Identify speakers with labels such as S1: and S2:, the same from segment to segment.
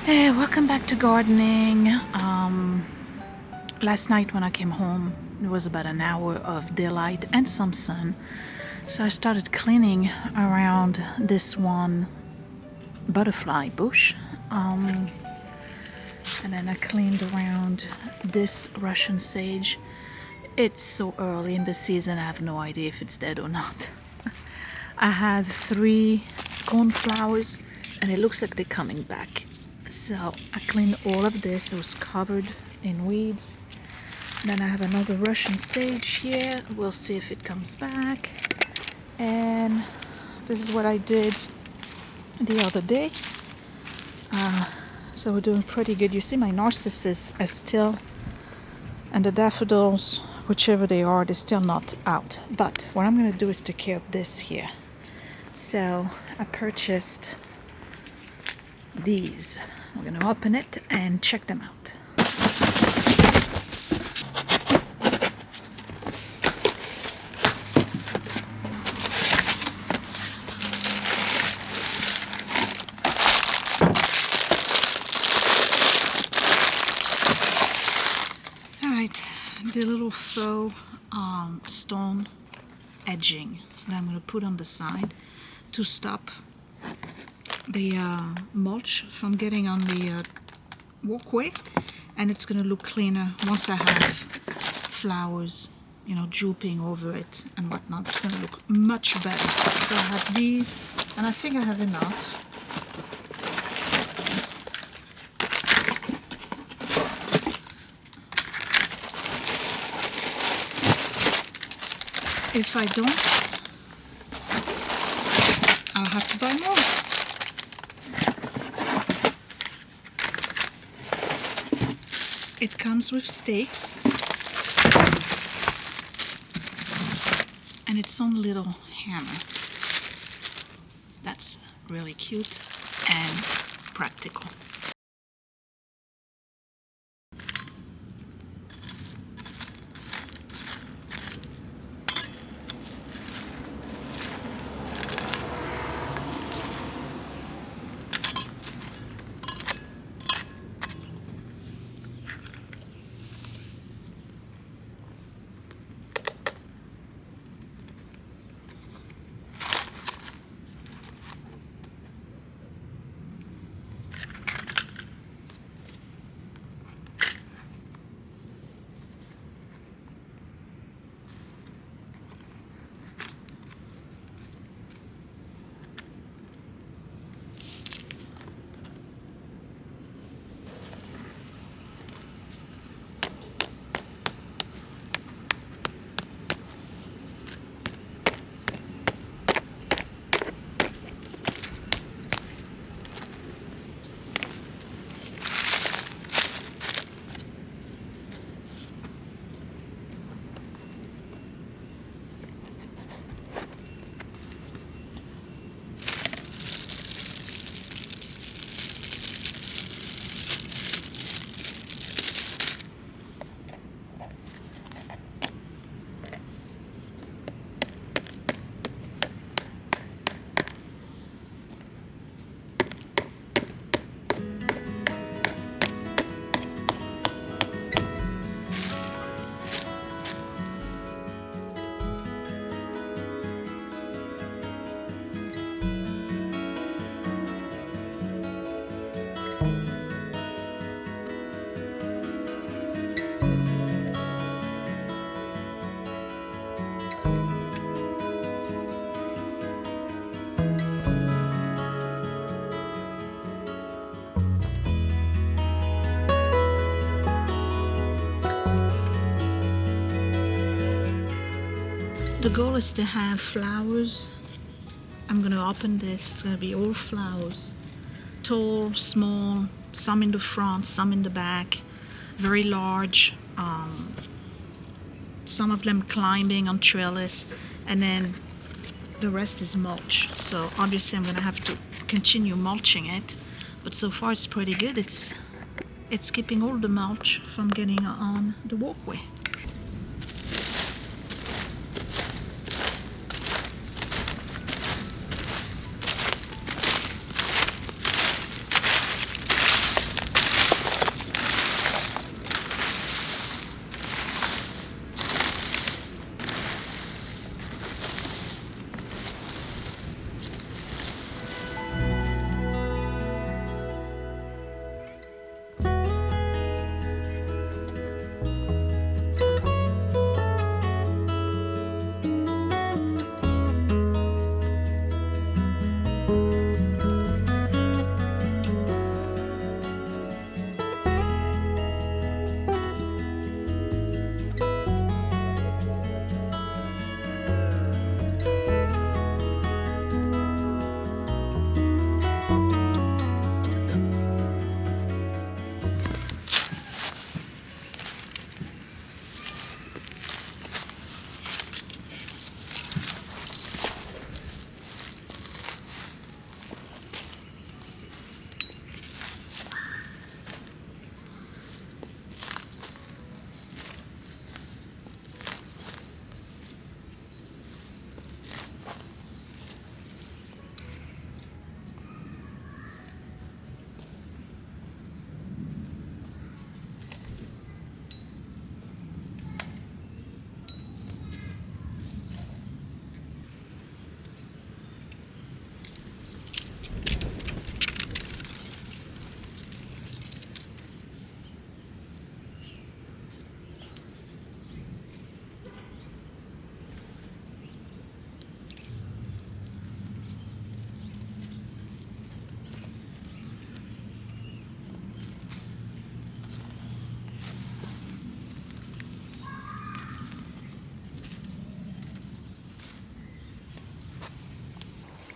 S1: Hey, welcome back to gardening. Last night when I came home, it was about an hour of daylight and some sun. So I started cleaning around this one butterfly bush. And then I cleaned around this Russian sage. It's so early in the season, I have no idea if it's dead or not. I have 3 cornflowers and it looks like they're coming back. So I cleaned all of this. It was covered in weeds. Then I have another Russian sage here. We'll see if it comes back. And this is what I did the other day. So we're doing pretty good. You see my narcissus are still, and the daffodils, whichever they are, they're still not out. But what I'm going to do is take care of this here. So I purchased these. We're going to open it and check them out. Alright, the little faux stone edging that I'm going to put on the side to stop the mulch from getting on the walkway, and it's going to look cleaner once I have flowers, drooping over it and whatnot. It's going to look much better. So I have these, and I think I have enough. If I don't, I'll have to buy more. It comes with stakes and its own little hammer. That's really cute and practical. The goal is to have flowers. I'm going to open this. It's going to be all flowers. Tall, small, some in the front, some in the back, very large. Some of them climbing on trellis, and then the rest is mulch. So obviously I'm going to have to continue mulching it, but so far it's pretty good. It's keeping all the mulch from getting on the walkway.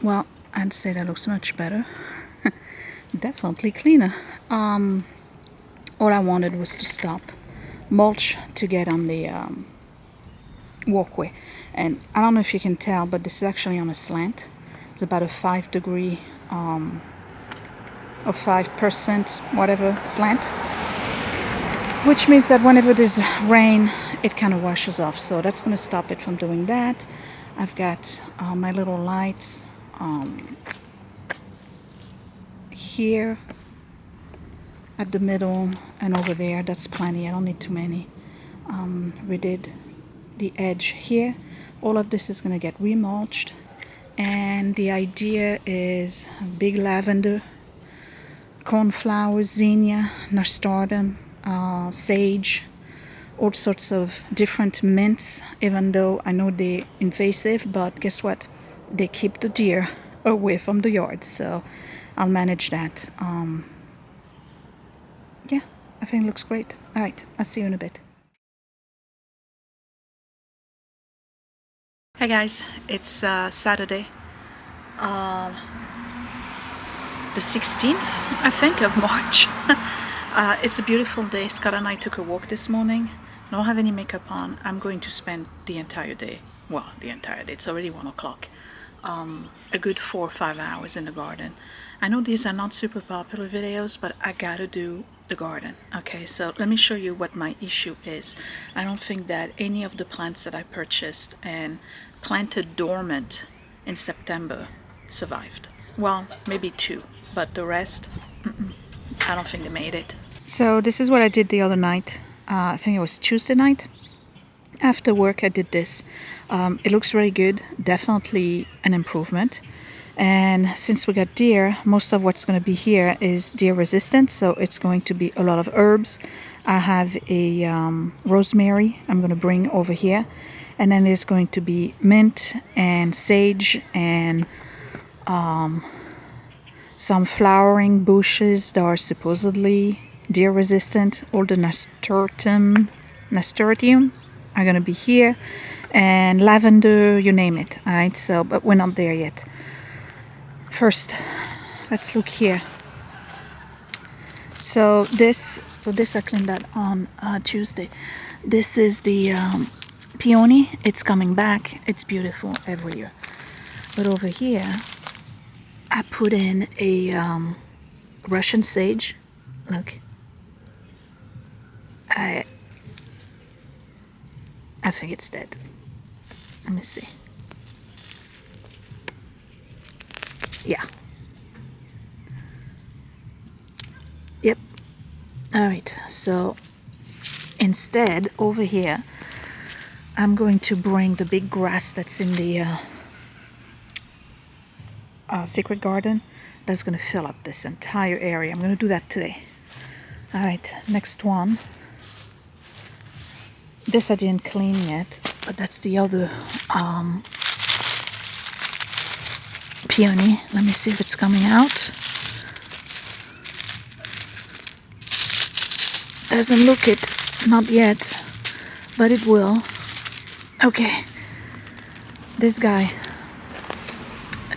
S1: Well, I'd say that looks much better. Definitely cleaner. All I wanted was to stop mulch to get on the walkway. And I don't know if you can tell, but this is actually on a slant. It's about a 5 degree or 5% whatever slant, which means that whenever there's rain it kind of washes off, so that's going to stop it from doing that. I've got my little lights here at the middle and over there. That's plenty, I don't need too many. We did the edge here. All of this is going to get remulched, and the idea is big lavender, cornflowers, zinnia, nasturtium, sage, all sorts of different mints, even though I know they're invasive, but guess what? They keep the deer away from the yard, so I'll manage that. Yeah, I think it looks great. All right, I'll see you in a bit. Hey guys, it's Saturday, the 16th, I think, of March. It's a beautiful day. Scott and I took a walk this morning. I don't have any makeup on. I'm going to spend the entire day, well, the entire day, it's already 1 o'clock, a good 4 or 5 hours in the garden. I know these are not super popular videos, but I gotta do the garden. Okay, so let me show you what my issue is. I don't think that any of the plants that I purchased and planted dormant in September survived. Well, maybe 2, but the rest, I don't think they made it. So this is what I did the other night. I think it was Tuesday night. After work I did this. It looks really good, definitely an improvement. And since we got deer, most of what's going to be here is deer resistant, so it's going to be a lot of herbs. I have a rosemary I'm going to bring over here, and then there's going to be mint and sage and some flowering bushes that are supposedly deer resistant. All the nasturtium are going to be here, and lavender, you name it. All right, so but we're not there yet. First, let's look here. So this I cleaned that on Tuesday. This is the peony. It's coming back. It's beautiful every year. But over here, I put in a Russian sage. Look, I think it's dead. Let me see. Yeah. Yep. All right. So instead, over here, I'm going to bring the big grass that's in the secret garden. That's going to fill up this entire area. I'm going to do that today. All right. Next one. This I didn't clean yet, but that's the other peony. Let me see if it's coming out. Doesn't look it, not yet, but it will. Okay, this guy,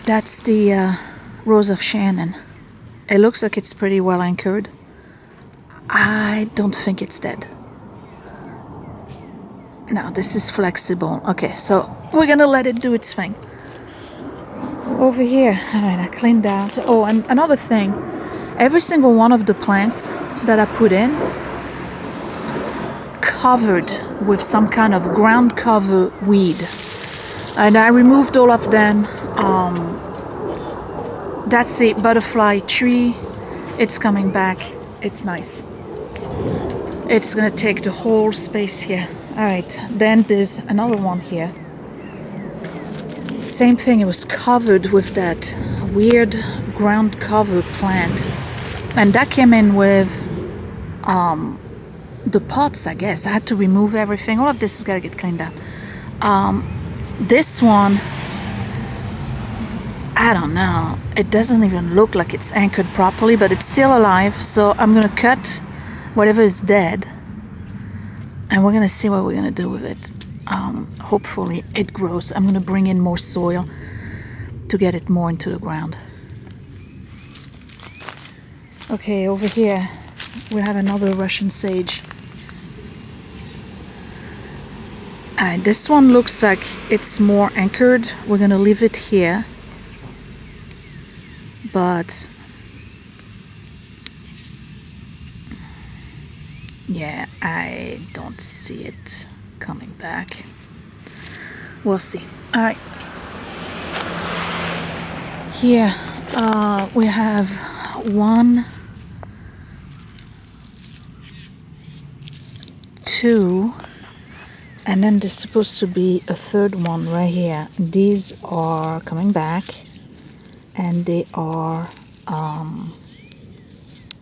S1: that's the Rose of Shannon. It looks like it's pretty well anchored. I don't think it's dead. No, this is flexible. Okay, so we're gonna let it do its thing. Over here, all right, I cleaned out. Oh, and another thing, every single one of the plants that I put in covered with some kind of ground cover weed, and I removed all of them. That's a butterfly tree. It's coming back. It's nice. It's gonna take the whole space here. All right, then there's another one here. Same thing, it was covered with that weird ground cover plant, and that came in with the pots, I guess. I had to remove everything. All of this has got to get cleaned out. This one, I don't know, it doesn't even look like it's anchored properly, but it's still alive, so I'm gonna cut whatever is dead, and we're gonna see what we're gonna do with it. Hopefully it grows. I'm gonna bring in more soil to get it more into the ground. Okay, over here we have another Russian sage. This one looks like it's more anchored. We're gonna leave it here, but yeah, I don't see it coming back. We'll see. All right. Here we have 1, 2, and then there's supposed to be a third one right here. These are coming back, and they are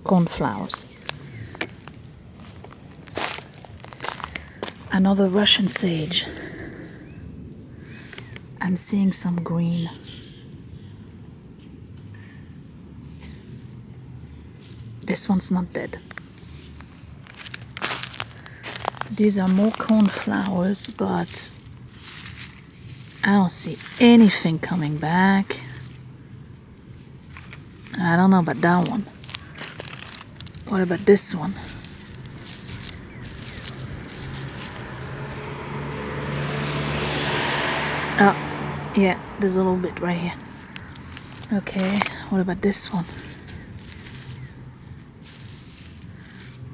S1: cornflowers. Another Russian sage. I'm seeing some green. This one's not dead. These are more cornflowers, but I don't see anything coming back. I don't know about that one. What about this one? Oh, yeah, there's a little bit right here. Okay, what about this one?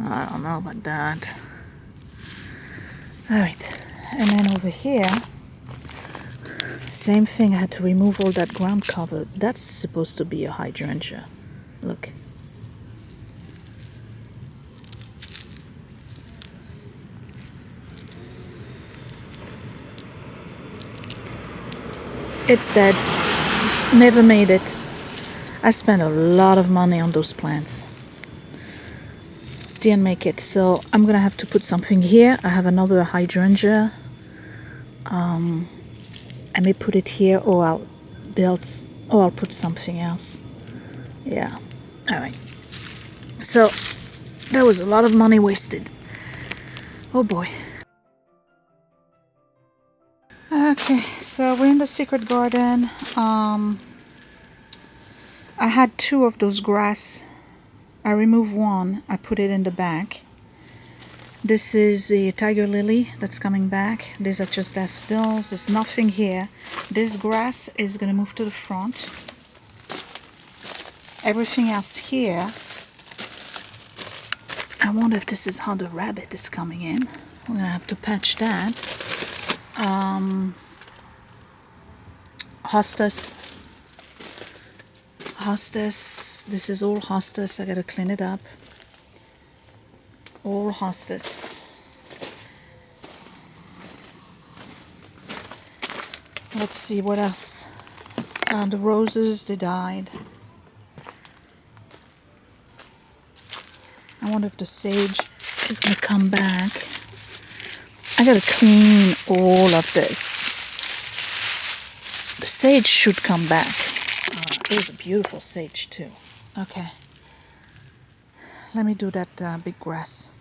S1: I don't know about that. Alright, and then over here, same thing, I had to remove all that ground cover. That's supposed to be a hydrangea. Look. It's dead. Never made it. I spent a lot of money on those plants. Didn't make it, so I'm gonna have to put something here. I have another hydrangea. I may put it here, or I'll put something else. Yeah. All right. So that was a lot of money wasted. Oh boy. Okay, so we're in the secret garden. I had 2 of those grass. I removed one, I put it in the back. This is a tiger lily that's coming back. These are just daffodils. There's nothing here. This grass is going to move to the front. Everything else here. I wonder if this is how the rabbit is coming in. We're going to have to patch that. Hostas. This is all hostas. I got to clean it up. All hostas. Let's see what else. The roses, they died. I wonder if the sage is going to come back. I got to clean all of this. The sage should come back. There's a beautiful sage too. Okay. Let me do that big grass.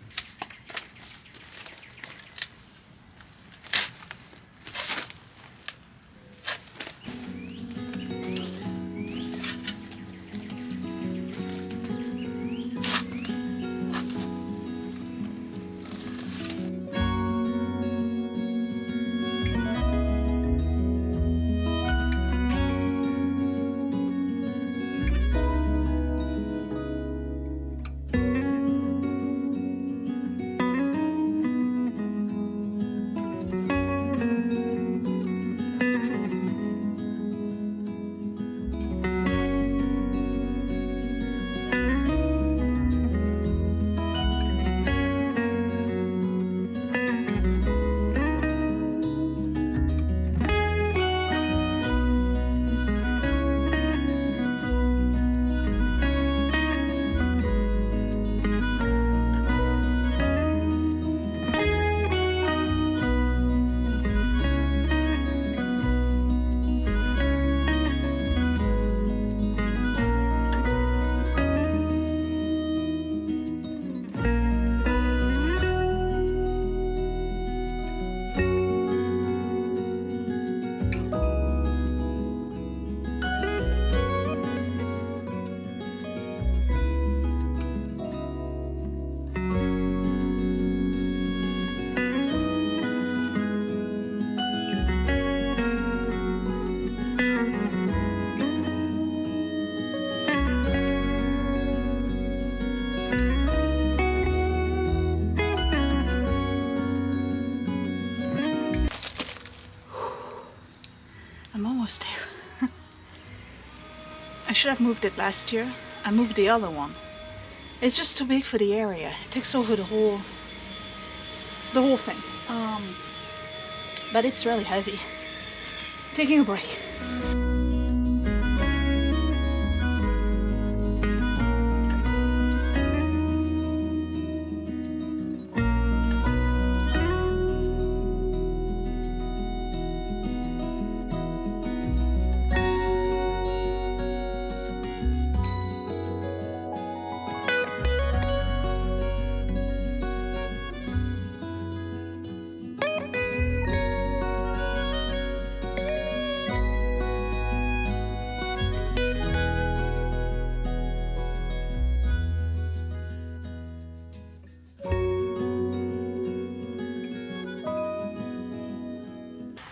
S1: should have moved it last year. I moved the other one. It's just too big for the area. It takes over the whole thing. But it's really heavy. Taking a break.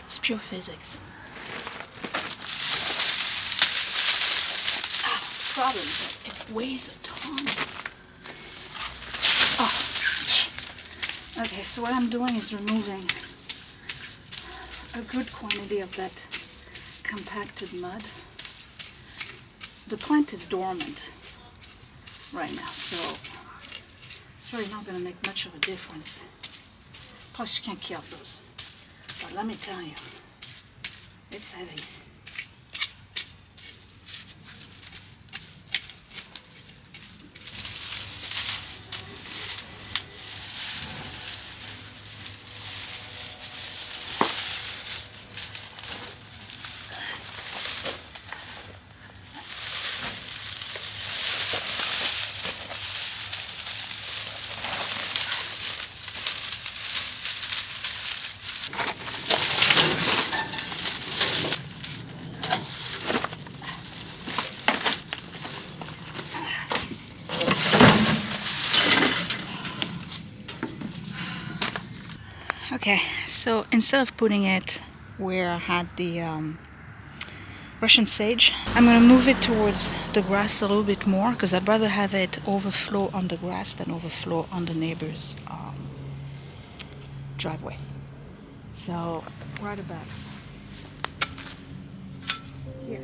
S1: It's pure physics. The problem is that it weighs a ton. Oh. Okay, so what I'm doing is removing a good quantity of that compacted mud. The plant is dormant right now, so it's really not going to make much of a difference. Plus, you can't kill those. But let me tell you, it's heavy. Okay, so instead of putting it where I had the Russian sage, I'm going to move it towards the grass a little bit more because I'd rather have it overflow on the grass than overflow on the neighbor's driveway. So right about here.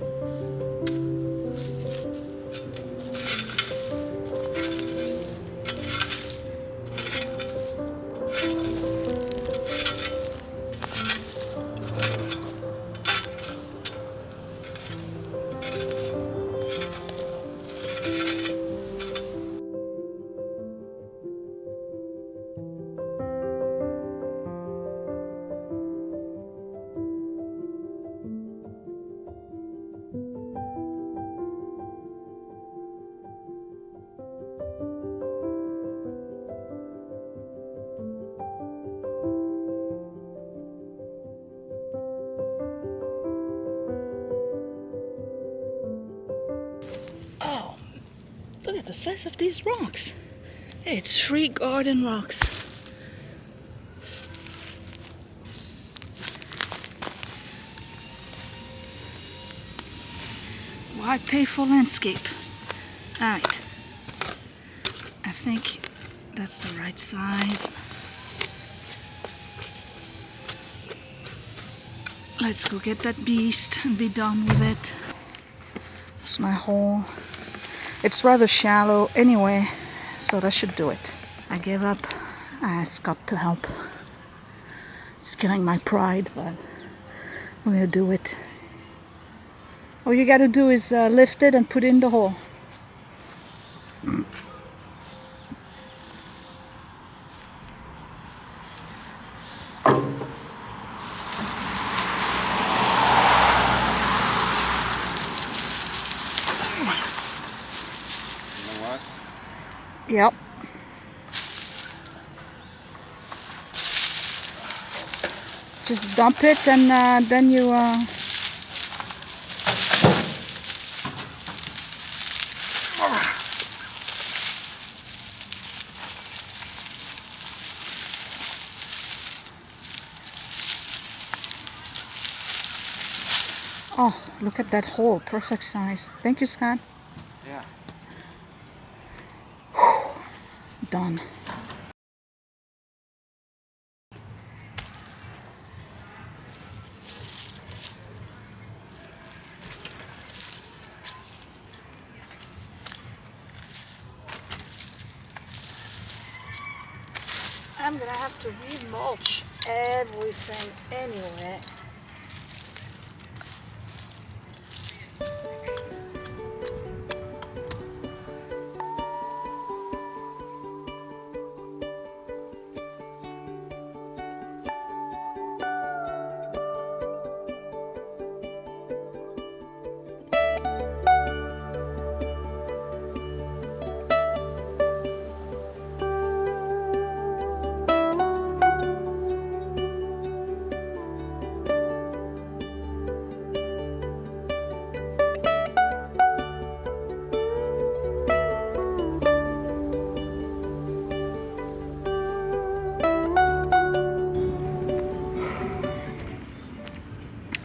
S1: Oh, look at the size of these rocks. It's free garden rocks. Why pay for landscape? Alright. I think that's the right size. Let's go get that beast and be done with it. That's my hole. It's rather shallow anyway, so that should do it. I gave up. I asked Scott to help. It's killing my pride, but we're gonna do it. All you gotta do is lift it and put it in the hole. Yep. Just dump it and then you Oh, look at that hole, perfect size. Thank you, Scott.
S2: Yeah.
S1: Done. I'm gonna have to remulch everything anyway.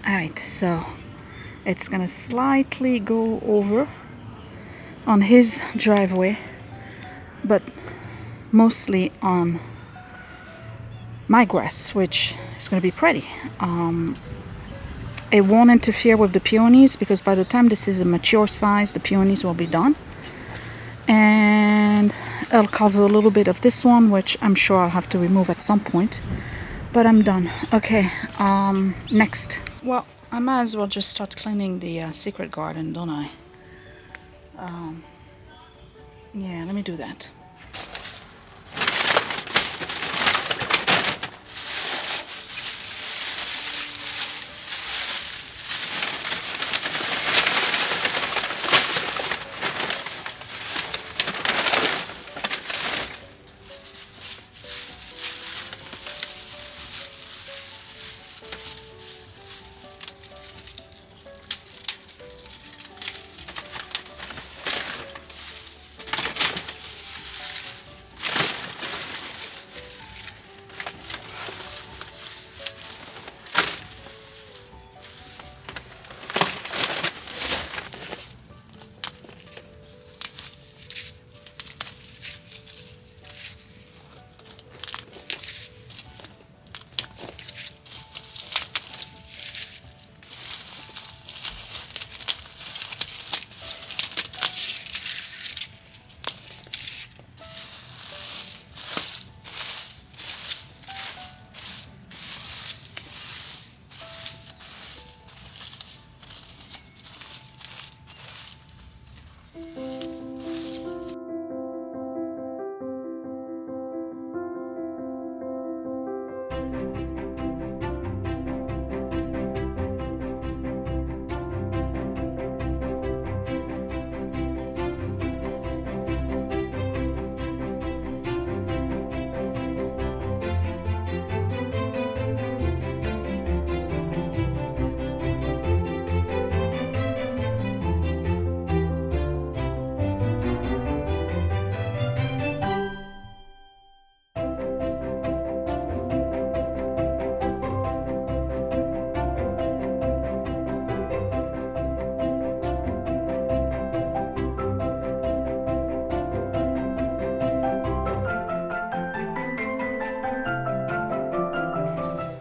S1: Alright, so it's gonna slightly go over on his driveway, but mostly on my grass, which is gonna be pretty. It won't interfere with the peonies because by the time this is a mature size, the peonies will be done. And I'll cover a little bit of this one, which I'm sure I'll have to remove at some point. But I'm done. Okay, next. Well, I might as well just start cleaning the secret garden, don't I? Yeah, let me do that.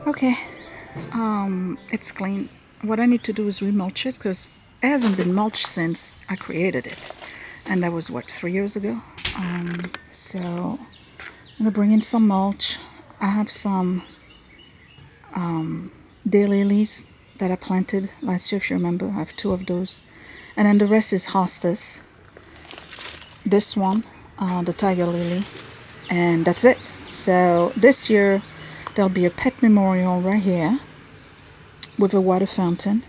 S1: Okay, it's clean. What I need to do is remulch it because it hasn't been mulched since I created it, and that was what, 3 years ago. So I'm gonna bring in some mulch. I have some daylilies that I planted last year, if you remember. I have 2 of those, and then the rest is hostas. This one, the tiger lily, and that's it. So this year there'll be a pet memorial right here with a water fountain,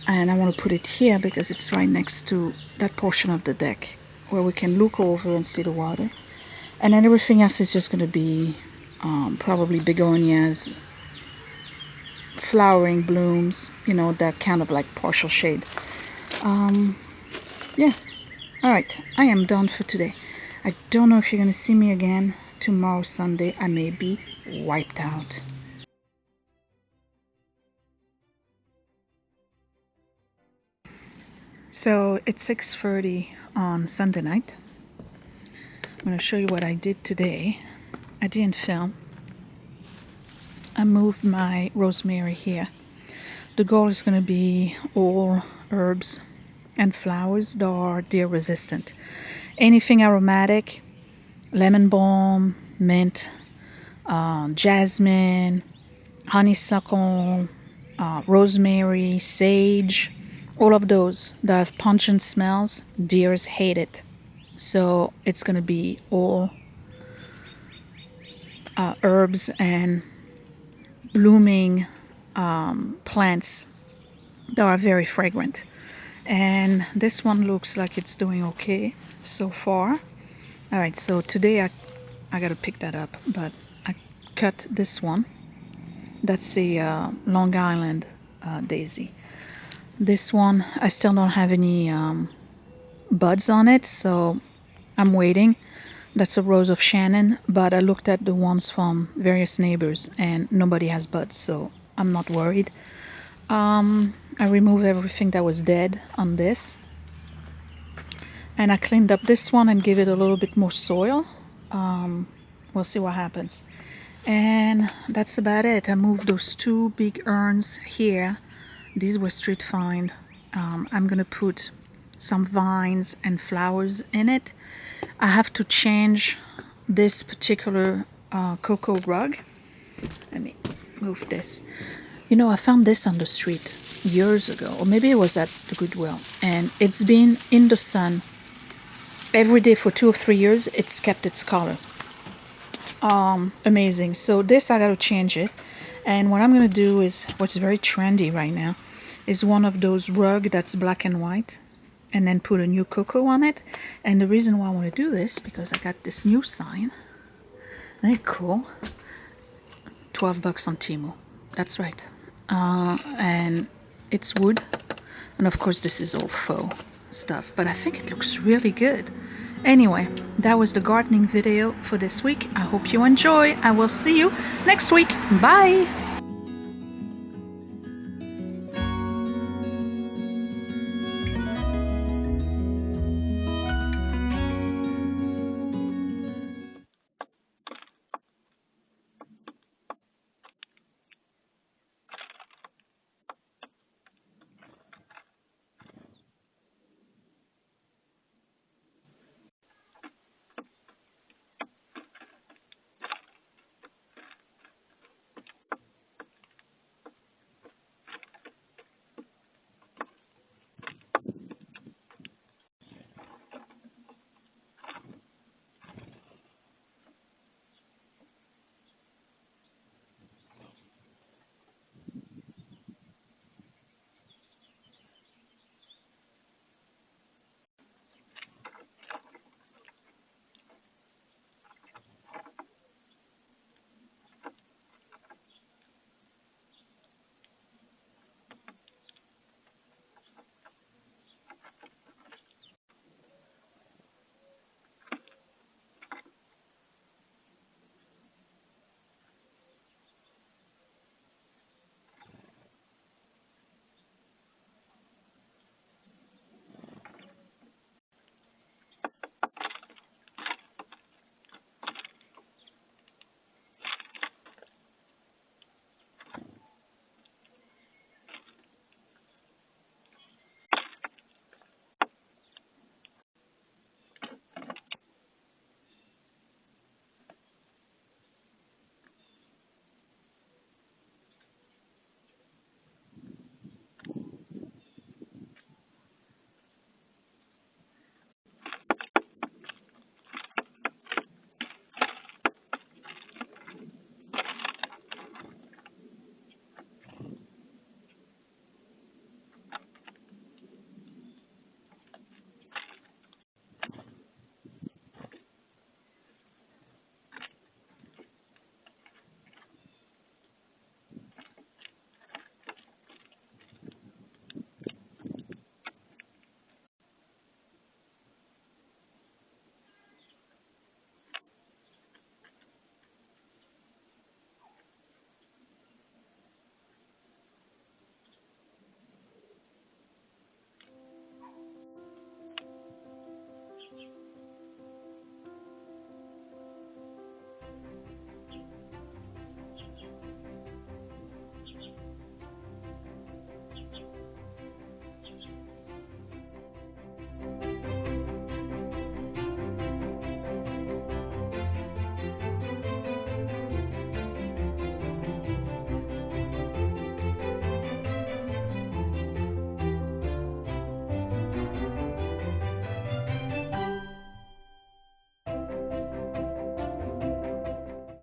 S1: and I want to put it here because it's right next to that portion of the deck where we can look over and see the water. And then everything else is just going to be probably begonias, flowering blooms, you know, that kind of like partial shade. Yeah, all right, I am done for today. I don't know if you're going to see me again tomorrow, Sunday. I may be wiped out. So it's 6:30 on Sunday night. I'm going to show you what I did today. I didn't film. I moved my rosemary here. The goal is going to be all herbs and flowers that are deer resistant. Anything aromatic, lemon balm, mint, jasmine, honeysuckle, rosemary, sage, all of those that have pungent smells. Deers hate it. So it's going to be all herbs and blooming plants that are very fragrant. And this one looks like it's doing okay so far. All right, so today I got to pick that up, but I cut this one. That's a Long Island daisy. This one, I still don't have any buds on it, so I'm waiting. That's a Rose of Shannon, but I looked at the ones from various neighbors and nobody has buds, so I'm not worried. I removed everything that was dead on this. And I cleaned up this one and gave it a little bit more soil. We'll see what happens. And that's about it. I moved those two big urns here. These were street find. I'm gonna put some vines and flowers in it. I have to change this particular cocoa rug. Let me move this. You know, I found this on the street years ago, or maybe it was at the Goodwill, and it's been in the sun every day for 2 or 3 years. It's kept its color. Amazing. So this, I gotta change it. And what I'm gonna do is, what's very trendy right now, is one of those rug that's black and white, and then put a new cocoa on it. And the reason why I want to do this, because I got this new sign. Isn't it cool? $12 on Temu. That's right. And it's wood. And of course this is all faux stuff, but I think it looks really good. Anyway, that was the gardening video for this week. I hope you enjoy. I will see you next week. Bye!